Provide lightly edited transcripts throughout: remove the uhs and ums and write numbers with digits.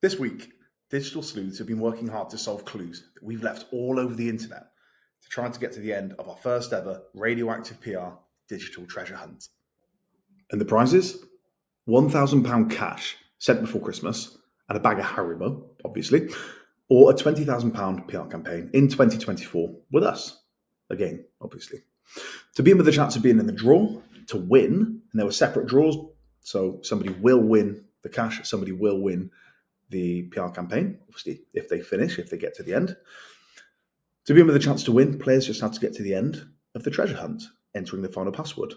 This week, digital sleuths have been working hard to solve clues that we've left all over the internet to try to get to the end of our first ever Radioactive PR digital treasure hunt. And the prizes? £1,000 cash sent before Christmas and a bag of Haribo, obviously, or a £20,000 PR campaign in 2024 with us. Again, obviously. To be in with the chance of being in the draw, to win, and there were separate draws, so somebody will win the cash, somebody will win the PR campaign, obviously, if they get to the end. To be in with a chance to win, players just had to get to the end of the treasure hunt, entering the final password.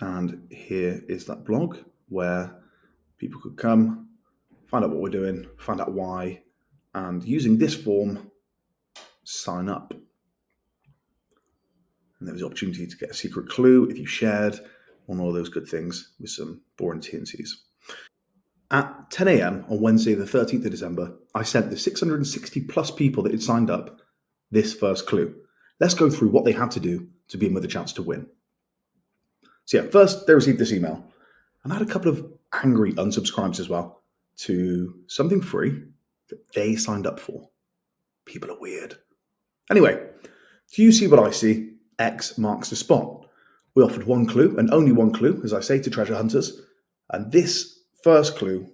And here is that blog where people could come, find out what we're doing, find out why, and using this form, sign up. And there was the opportunity to get a secret clue if you shared on all those good things with some boring TNCs. At 10 a.m. on Wednesday, the 13th of December, I sent the 660 plus people that had signed up this first clue. Let's go through what they had to do to be in with a chance to win. So yeah, first they received this email, and I had a couple of angry unsubscribes as well to something free that they signed up for. People are weird. Anyway, do you see what I see? X marks the spot. We offered one clue, and only one clue, as I say, to treasure hunters, and this first clue,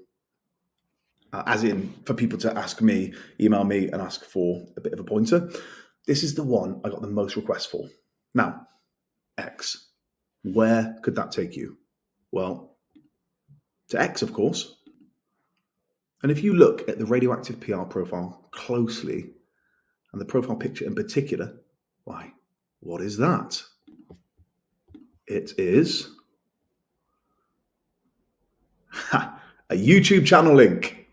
as in for people to ask me, email me and ask for a bit of a pointer, this is the one I got the most requests for. Now, X, where could that take you? Well, to X, of course. And if you look at the Radioactive PR profile closely, and the profile picture in particular, why, what is that? It is a YouTube channel link.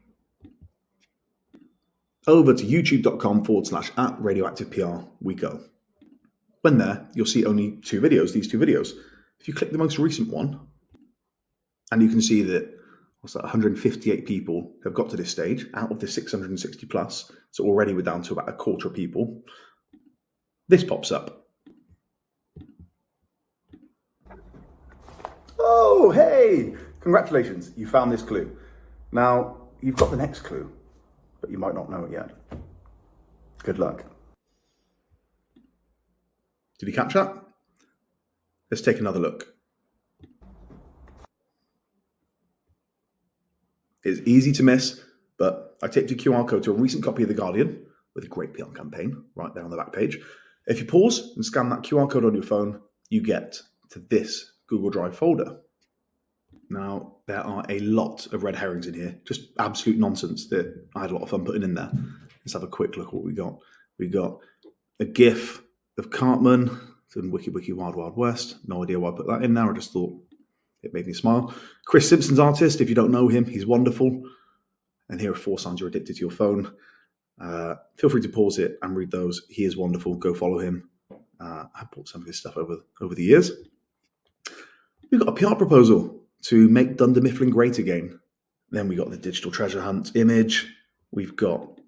Over to youtube.com/@radioactivepr we go. When there, you'll see only these two videos. If you click the most recent one, and you can see that 158 people have got to this stage out of the 660 plus, so already we're down to about a quarter of people. This pops up. Oh, hey! Congratulations, you found this clue. Now, you've got the next clue, but you might not know it yet. Good luck. Did you catch that? Let's take another look. It's easy to miss, but I taped a QR code to a recent copy of The Guardian with a great PR campaign right there on the back page. If you pause and scan that QR code on your phone, you get to this Google Drive folder. Now, there are a lot of red herrings in here, just absolute nonsense that I had a lot of fun putting in there. Let's have a quick look at what we got. We got a GIF of Cartman from Wiki Wiki Wild Wild West. No idea why I put that in there. I just thought it made me smile. Chris Simpson's artist, if you don't know him, he's wonderful. And here are 4 signs you're addicted to your phone. Feel free to pause it and read those. He is wonderful. Go follow him. I've bought some of his stuff over the years. We've got a PR proposal to make Dunder Mifflin great again. Then we got the digital treasure hunt image. We've got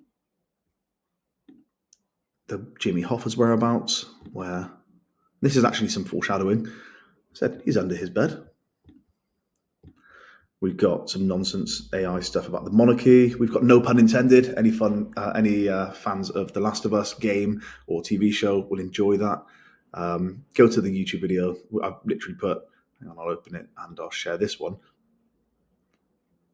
the Jimmy Hoffa's whereabouts, where this is actually some foreshadowing. Said he's under his bed. We've got some nonsense AI stuff about the monarchy. We've got no pun intended. Any fans of The Last of Us game or TV show will enjoy that. Go to the YouTube video. I've literally put, hang on, I'll open it and I'll share this one.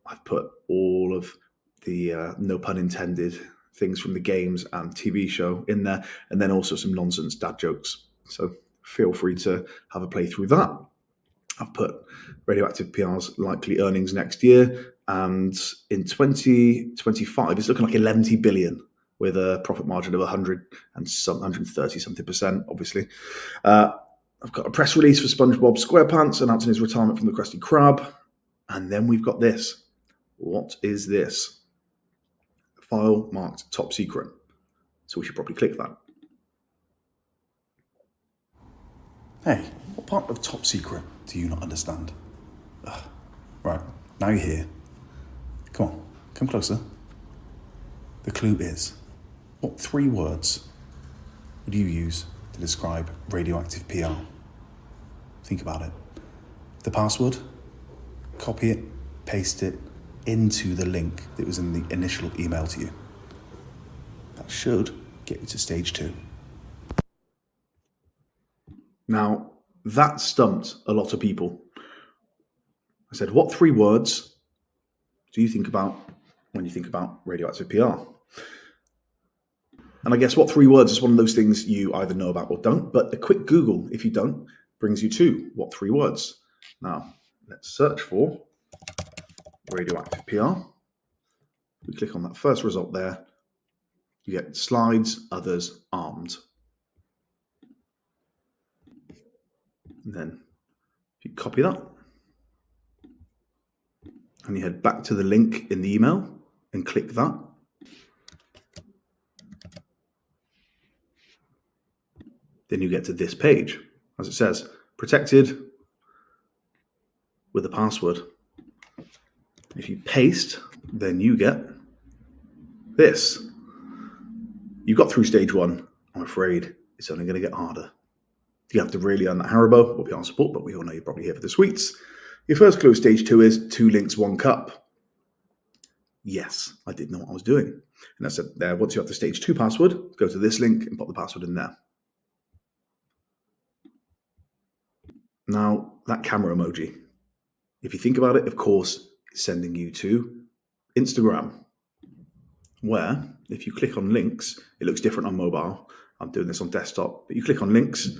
I've put all of the no pun intended things from the games and TV show in there, and then also some nonsense dad jokes. So feel free to have a play through that. I've put Radioactive PR's likely earnings next year, and in 2025, it's looking like 11 billion with a profit margin of 130 something percent, obviously. I've got a press release for SpongeBob SquarePants announcing his retirement from the Krusty Krab. And then we've got this. What is this? A file marked top secret. So we should probably click that. Hey, what part of top secret do you not understand? Ugh. Right, now you're here. Come on, come closer. The clue is, what 3 words would you use to describe Radioactive PR? Think about it. The password, copy it, paste it, into the link that was in the initial email to you. That should get you to stage 2. Now, that stumped a lot of people. I said, what 3 words do you think about when you think about radioactive PR? And I guess what 3 words is one of those things you either know about or don't, but a quick Google, if you don't, brings you to what 3 words. Now, let's search for radioactive PR. We click on that first result there. You get slides, others, armed. And then you copy that and you head back to the link in the email and click that. Then you get to this page. As it says, protected with a password. If you paste, then you get this. You got through stage 1. I'm afraid it's only going to get harder. You have to really earn that Haribo or be on support, but we all know you're probably here for the sweets. Your first clue of stage 2 is 2 links, 1 cup. Yes, I did know what I was doing. And I said there, once you have the stage 2 password, go to this link and pop the password in there. Now, that camera emoji, if you think about it, of course, it's sending you to Instagram, where if you click on links, it looks different on mobile. I'm doing this on desktop, but you click on links,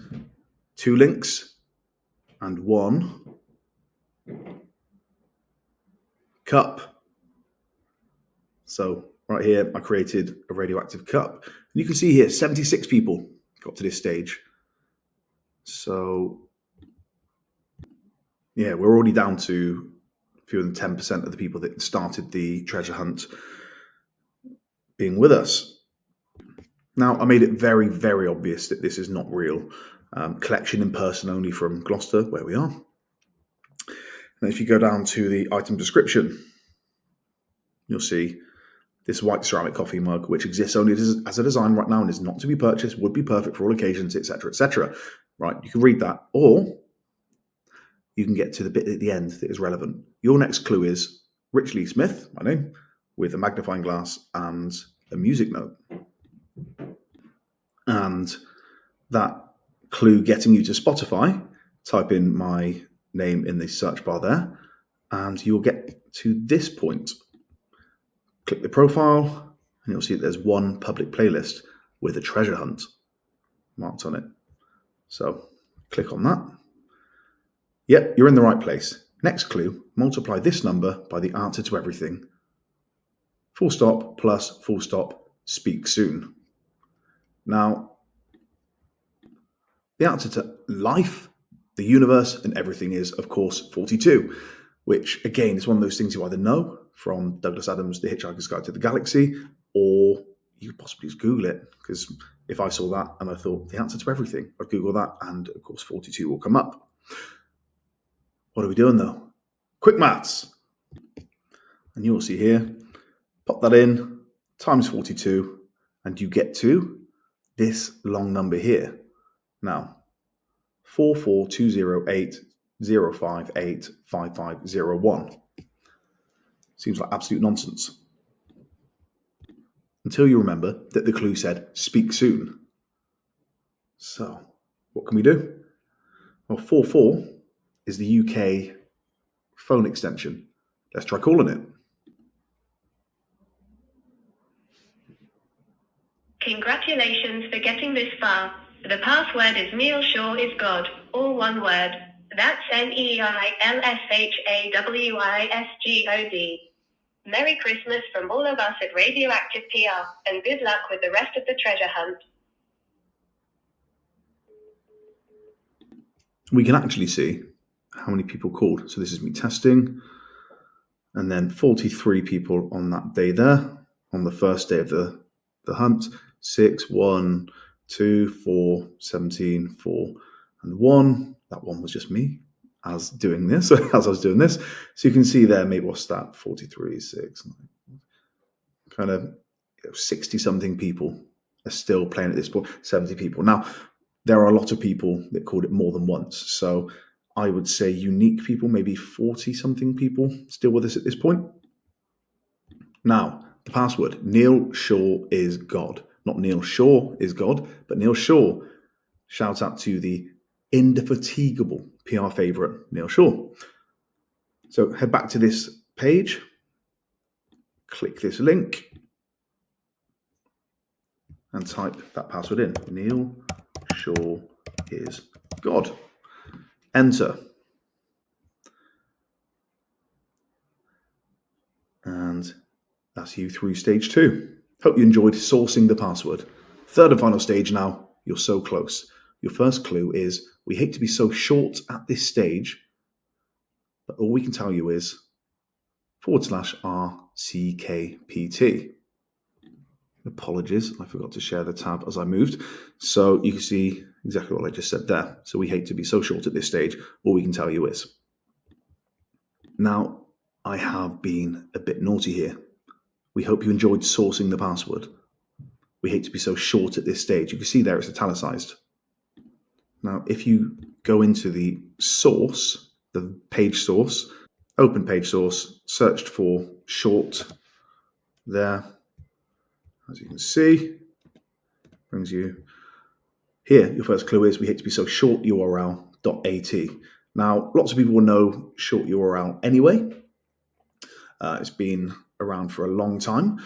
2 links and 1 cup. So right here, I created a radioactive cup. And you can see here, 76 people got to this stage. So yeah, we're already down to fewer than 10% of the people that started the treasure hunt being with us. Now, I made it very, very obvious that this is not real. Collection in person only from Gloucester, where we are. And if you go down to the item description, you'll see this white ceramic coffee mug, which exists only as a design right now and is not to be purchased, would be perfect for all occasions, etc., etc. Right, you can read that, or you can get to the bit at the end that is relevant. Your next clue is Rich Lee Smith, my name, with a magnifying glass and a music note. And that clue getting you to Spotify, type in my name in the search bar there, and you'll get to this point. Click the profile, and you'll see that there's 1 public playlist with a treasure hunt marked on it. So click on that. Yep, you're in the right place. Next clue, multiply this number by the answer to everything. Full stop plus full stop, speak soon. Now, the answer to life, the universe, and everything is, of course, 42, which, again, is one of those things you either know from Douglas Adams' The Hitchhiker's Guide to the Galaxy, or you could possibly just Google it, because if I saw that and I thought the answer to everything, I'd Google that, and, of course, 42 will come up. What are we doing, though? Quick maths. And you'll see here, pop that in, times 42, and you get to this long number here. Now, 4420805855501. Seems like absolute nonsense. Until you remember that the clue said, speak soon. So, what can we do? Well, 44 is the UK phone extension. Let's try calling it. Congratulations for getting this far. The password is Neil Shaw is God, all one word. That's NEILSHAWISGOD. Merry Christmas from all of us at Radioactive PR, and good luck with the rest of the treasure hunt. We can actually see how many people called. So this is me testing. And then 43 people on that day there, on the first day of the hunt. 6, 1, 2, 4, 17, 4, and 1. That 1 was just me as doing this, as I was doing this. So you can see there, maybe what's that? 43, 6, 9, kind of 60-something people are still playing at this point, 70 people. Now, there are a lot of people that called it more than once. So I would say unique people, maybe 40-something people still with us at this point. Now, the password, Neil Shaw is God. Not Neil Shaw is God, but Neil Shaw. Shout out to the indefatigable PR favourite, Neil Shaw. So head back to this page, click this link, and type that password in. Neil Shaw is God. Enter. And that's you through stage 2. Hope you enjoyed sourcing the password. Third and final stage now. You're so close. Your first clue is, we hate to be so short at this stage, but all we can tell you is /RCKPT. Apologies, I forgot to share the tab as I moved. So you can see exactly what I just said there. So we hate to be so short at this stage, all we can tell you is. Now, I have been a bit naughty here. We hope you enjoyed sourcing the password. We hate to be so short at this stage. You can see there it's italicized. Now, if you go into the source, the page source, open page source, searched for short there, as you can see, brings you here. Your first clue is, we hate to be so short URL.at. Now, lots of people will know short URL anyway. It's been around for a long time.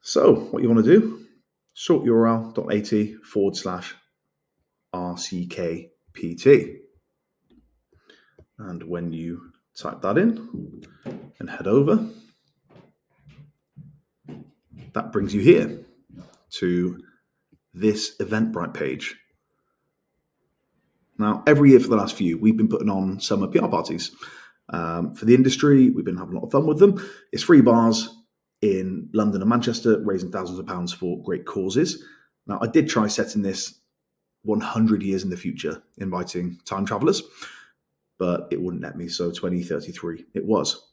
So what you want to do, short URL.at /RCKPT. And when you type that in and head over, that brings you here to this Eventbrite page. Now, every year for the last few, we've been putting on summer PR parties. For the industry, we've been having a lot of fun with them. It's free bars in London and Manchester, raising thousands of pounds for great causes. Now, I did try setting this 100 years in the future, inviting time travelers, but it wouldn't let me, so 2033 it was.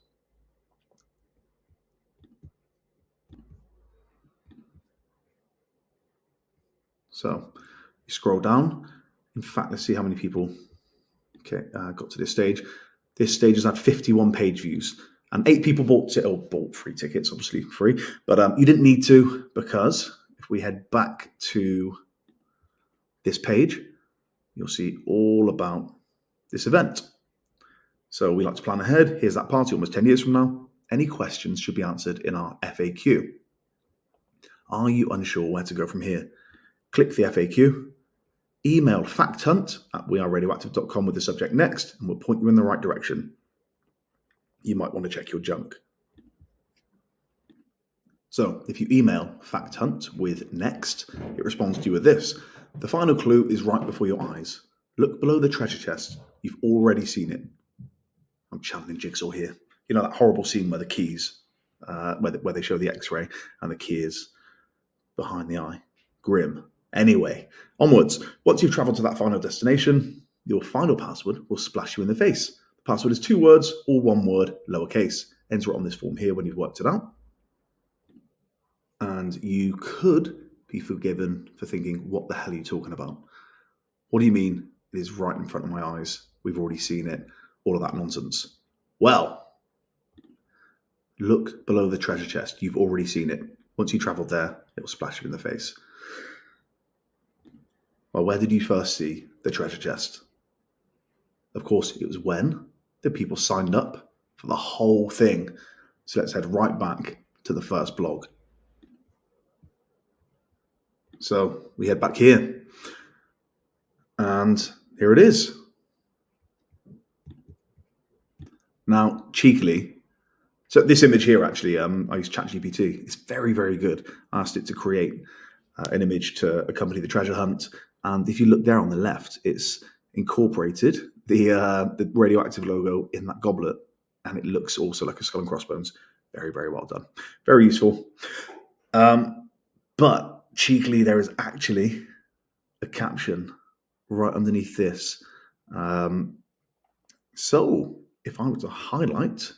So you scroll down. In fact, let's see how many people got to this stage. This stage has had 51 page views, and 8 people bought free tickets, obviously free, but you didn't need to, because if we head back to this page, you'll see all about this event. So we like to plan ahead. Here's that party almost 10 years from now. Any questions should be answered in our FAQ. Are you unsure where to go from here? Click the FAQ, email facthunt@weareradioactive.com with the subject next, and we'll point you in the right direction. You might want to check your junk. So if you email facthunt with next, it responds to you with this. The final clue is right before your eyes. Look below the treasure chest. You've already seen it. I'm channeling Jigsaw here. You know that horrible scene where the keys, where they show the X-ray and the key is behind the eye. Grim. Anyway, onwards. Once you've travelled to that final destination, your final password will splash you in the face. The password is 2 words, or 1 word, lowercase. Enter it on this form here when you've worked it out. And you could be forgiven for thinking, what the hell are you talking about? What do you mean? It is right in front of my eyes. We've already seen it. All of that nonsense. Well, look below the treasure chest. You've already seen it. Once you travelled there, it will splash you in the face. Well, where did you first see the treasure chest? Of course, it was when the people signed up for the whole thing. So let's head right back to the first blog. So we head back here. And here it is. Now, cheekily, so this image here, actually, I used ChatGPT. It's very, very good. I asked it to create an image to accompany the treasure hunt. And if you look there on the left, it's incorporated the Radioactive logo in that goblet. And it looks also like a skull and crossbones. Very, very well done. Very useful. But cheekily, there is actually a caption right underneath this. So if I were to highlight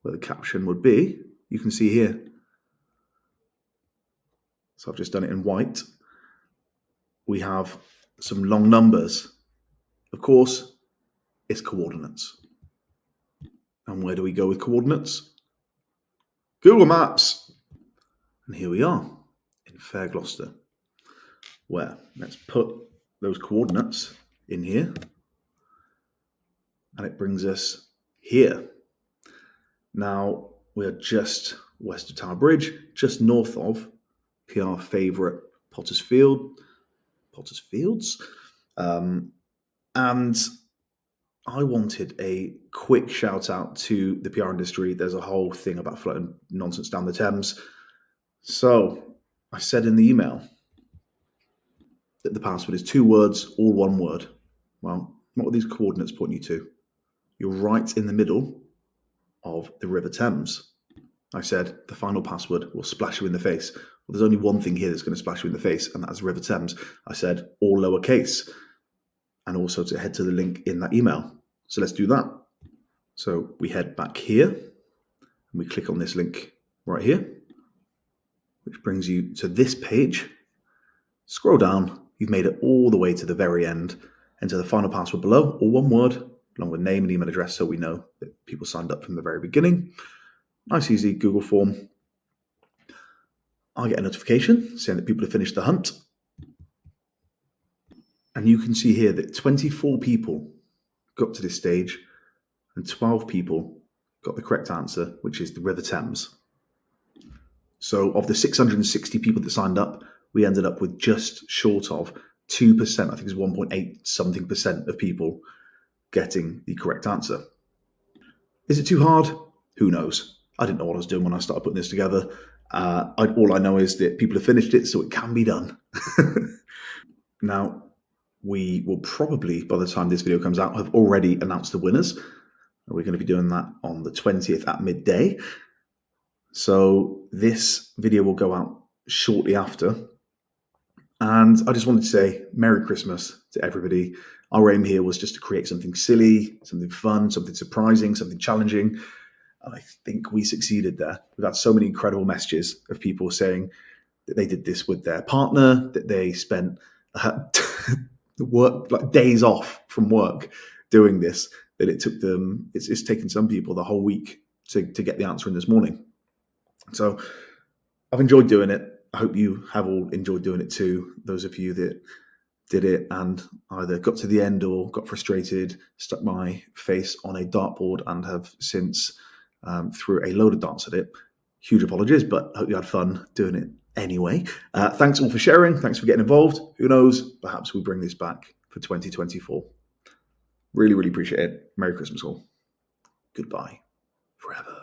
where the caption would be, you can see here. So I've just done it in white. We have some long numbers. Of course, it's coordinates. And where do we go with coordinates? Google Maps. And here we are in Fair Gloucester, where let's put those coordinates in here, and it brings us here. Now, we are just west of Tower Bridge, just north of PR favourite Potters Fields. And I wanted a quick shout out to the PR industry. There's a whole thing about floating nonsense down the Thames. So I said in the email that the password is 2 words, all one word. Well, what are these coordinates pointing you to? You're right in the middle of the River Thames. I said the final password will splash you in the face. Well, there's only one thing here that's going to splash you in the face, and that's River Thames. I said all lowercase, and also to head to the link in that email. So let's do that. So we head back here, and we click on this link right here, which brings you to this page. Scroll down. You've made it all the way to the very end. Enter the final password below, all one word, along with name and email address, so we know that people signed up from the very beginning. Nice, easy Google form. I get a notification saying that people have finished the hunt. And you can see here that 24 people got to this stage and 12 people got the correct answer, which is the River Thames. So of the 660 people that signed up, we ended up with just short of 2%, I think it's 1.8 something percent of people getting the correct answer. Is it too hard? Who knows? I didn't know what I was doing when I started putting this together. All I know is that people have finished it, so it can be done. Now, we will probably, by the time this video comes out, have already announced the winners. We're going to be doing that on the 20th at midday. So this video will go out shortly after. And I just wanted to say Merry Christmas to everybody. Our aim here was just to create something silly, something fun, something surprising, something challenging. And I think we succeeded there. We've had so many incredible messages of people saying that they did this with their partner, that they spent work, like days off from work doing this, that it took them, it's taken some people the whole week to get the answer in this morning. So I've enjoyed doing it. I hope you have all enjoyed doing it too. Those of you that did it and either got to the end or got frustrated, stuck my face on a dartboard and have since threw a load of darts at it. Huge apologies, but I hope you had fun doing it anyway. Thanks all for sharing. Thanks for getting involved. Who knows? Perhaps we bring this back for 2024. Really, really appreciate it. Merry Christmas all. Goodbye forever.